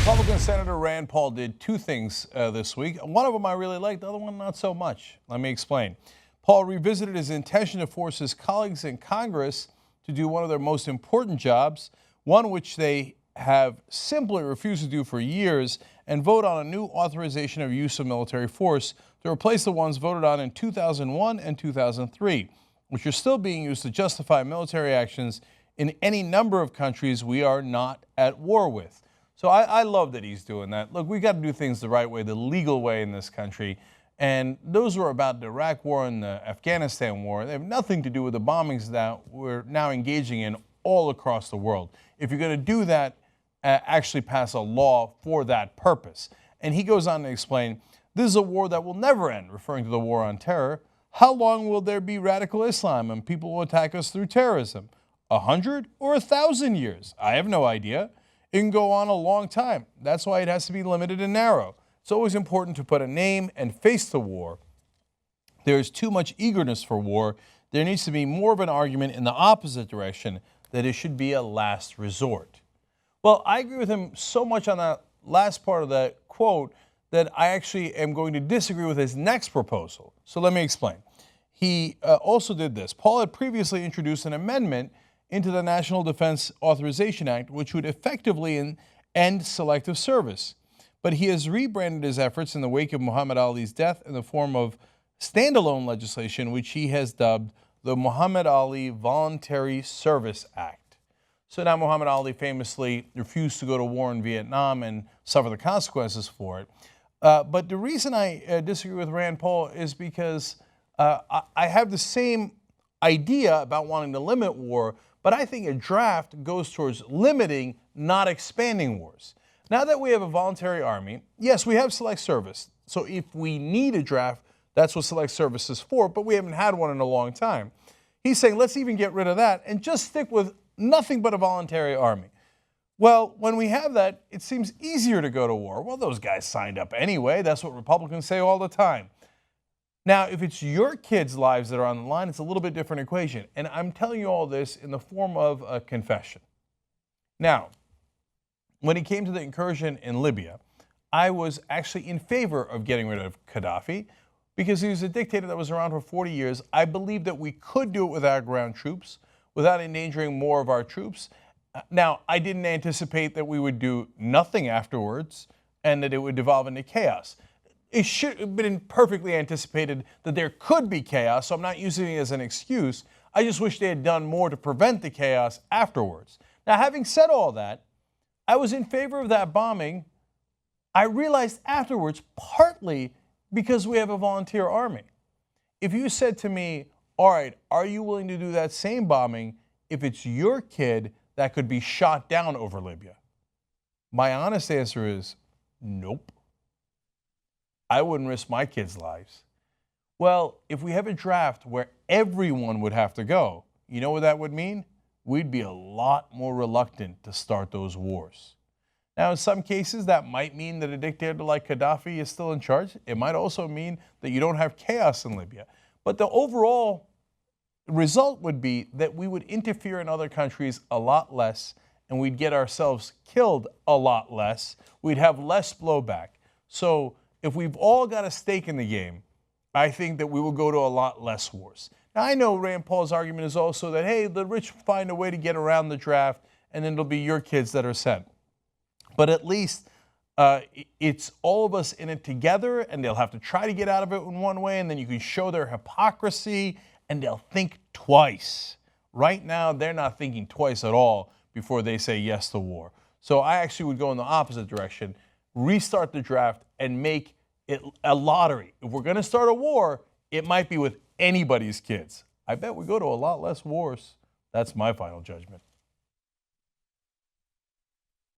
Republican Senator Rand Paul did two things this week. One of them I really liked, the other one not so much. Let me explain. Paul revisited his intention to force his colleagues in Congress to do one of their most important jobs, one which they have simply refused to do for years, and vote on a new authorization of use of military force to replace the ones voted on in 2001 and 2003, which are still being used to justify military actions in any number of countries we are not at war with. So I love that he's doing that. Look, we got to do things the right way, the legal way in this country. And those were about the Iraq war and the Afghanistan war. They have nothing to do with the bombings that we're now engaging in all across the world. If you're going to do that, actually pass a law for that purpose. And he goes on to explain, this is a war that will never end, referring to the war on terror. How long will there be radical Islam and people will attack us through terrorism? 100 or 1,000 years? I have no idea. It can go on a long time. That's why it has to be limited and narrow. It's always important to put a name and face to war. There is too much eagerness for war. There needs to be more of an argument in the opposite direction, that it should be a last resort. Well, I agree with him so much on that last part of that quote that I actually am going to disagree with his next proposal. So let me explain. He also did this. Paul had previously introduced an amendment into the National Defense Authorization Act, which would effectively end selective service. But he has rebranded his efforts in the wake of Muhammad Ali's death in the form of standalone legislation, which he has dubbed the Muhammad Ali Voluntary Service Act. So now Muhammad Ali famously refused to go to war in Vietnam and suffer the consequences for it. But the reason I disagree with Rand Paul is because I have the same idea about wanting to limit war, but I think a draft goes towards limiting, not expanding wars. Now that we have a voluntary army, yes, we have select service. So if we need a draft, that's what select service is for, but we haven't had one in a long time. He's saying, let's even get rid of that and just stick with nothing but a voluntary army. Well, when we have that, it seems easier to go to war. Well, those guys signed up anyway. That's what Republicans say all the time. Now, if it's your kids' lives that are on the line, it's a little bit different equation. And I'm telling you all this in the form of a confession. Now, when it came to the incursion in Libya, I was actually in favor of getting rid of Gaddafi because he was a dictator that was around for 40 years. I believe that we could do it without ground troops, without endangering more of our troops. Now, I didn't anticipate that we would do nothing afterwards and that it would devolve into chaos. It should have been perfectly anticipated that there could be chaos, so I'm not using it as an excuse. I just wish they had done more to prevent the chaos afterwards. Now, having said all that, I was in favor of that bombing. I realized afterwards, partly because we have a volunteer army. If you said to me, all right, are you willing to do that same bombing if it's your kid that could be shot down over Libya? My honest answer is nope. I wouldn't risk my kids' lives. Well, if we have a draft where everyone would have to go, you know what that would mean? We'd be a lot more reluctant to start those wars. Now, in some cases, that might mean that a dictator like Gaddafi is still in charge. It might also mean that you don't have chaos in Libya. But the overall result would be that we would interfere in other countries a lot less, and we'd get ourselves killed a lot less. We'd have less blowback. So if we've all got a stake in the game, I think that we will go to a lot less wars. Now, I know Rand Paul's argument is also that, hey, the rich find a way to get around the draft, and then it'll be your kids that are sent. But at least it's all of us in it together, and they'll have to try to get out of it in one way, and then you can show their hypocrisy, and they'll think twice. Right now, they're not thinking twice at all before they say yes to war. So I actually would go in the opposite direction, restart the draft, and make it a lottery. If we're going to start a war, it might be with anybody's kids. I bet we go to a lot less wars. That's my final judgment.